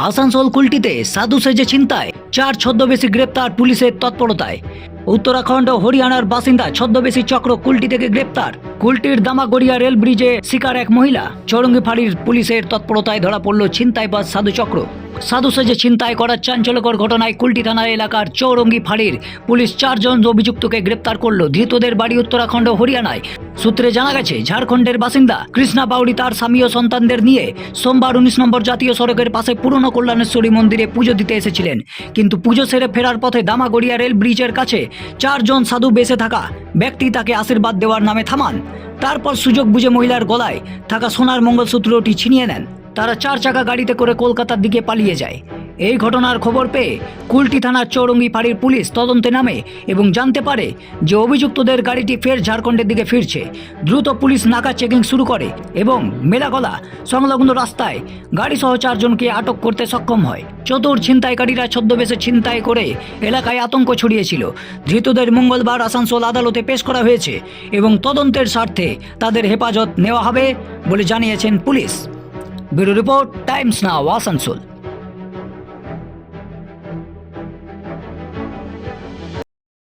আসানসোল কুলটিতে সাধু সেজে ছিনতাই, 4 ছদ্মবেশী গ্রেপ্তার পুলিশের তৎপরতায়। উত্তরাখণ্ড ও হরিয়ানার বাসিন্দা ছদ্মবেশী চক্র কুলটি থেকে গ্রেপ্তার। কুলটির দামাগড়িয়া রেল ব্রিজে শিকার এক মহিলা। চৌরঙ্গি ফাঁড়ির পুলিশের তৎপরতায় ধরা পড়ল ছিনতাইবাজ সাধু চক্র। সাধু সেজে ছিনতাই করার চাঞ্চল্যকর ঘটনায় কুলটি থানা এলাকার চৌরঙ্গি ফাঁড়ির পুলিশ 4 জন অভিযুক্তকে গ্রেপ্তার করল। ধৃতদের বাড়ি উত্তরাখণ্ড ও হরিয়ানায়। সূত্রে জানা গেছে, ঝাড়খণ্ডের বাসিন্দা কৃষ্ণা বাউরি তার স্বামী ও সন্তানদের নিয়ে সোমবার 19 নম্বর জাতীয় সড়কের পাশে পুরনো কল্যাণেশ্বরী মন্দিরে পুজো দিতে এসেছিলেন। কিন্তু পুজো সেরে ফেরার পথে দামাগড়িয়া রেল ব্রিজের কাছে 4 জন সাধু বেশে থাকা ব্যক্তি তাকে আশীর্বাদ দেওয়ার নামে থামান। তারপর সুযোগ বুঝে মহিলার গলায় থাকা সোনার মঙ্গলসূত্রটি ছিনিয়ে নেন। তারা 4 চাকা গাড়িতে করে কলকাতার দিকে পালিয়ে যায়। এই ঘটনার খবর পেয়ে কুলটি থানার চৌরঙ্গি ফাঁড়ির পুলিশ তদন্তে নামে এবং জানতে পারে যে অভিযুক্তদের গাড়িটি ফের ঝাড়খণ্ডের দিকে ফিরছে। দ্রুত পুলিশ নাকা চেকিং শুরু করে এবং মেলাগলা সংলগ্ন রাস্তায় গাড়িসহ 4 জনকে আটক করতে সক্ষম হয়। চতুর ছিনতাইকারীরা ছদ্মবেশে ছিনতাই করে এলাকায় আতঙ্ক ছড়িয়েছিল। ধৃতদের মঙ্গলবার আসানসোল আদালতে পেশ করা হয়েছে এবং তদন্তের স্বার্থে তাদের হেফাজত নেওয়া হবে বলে জানিয়েছেন পুলিশ। ব্যুরো রিপোর্ট, টাইমস নাও, আসানসোল।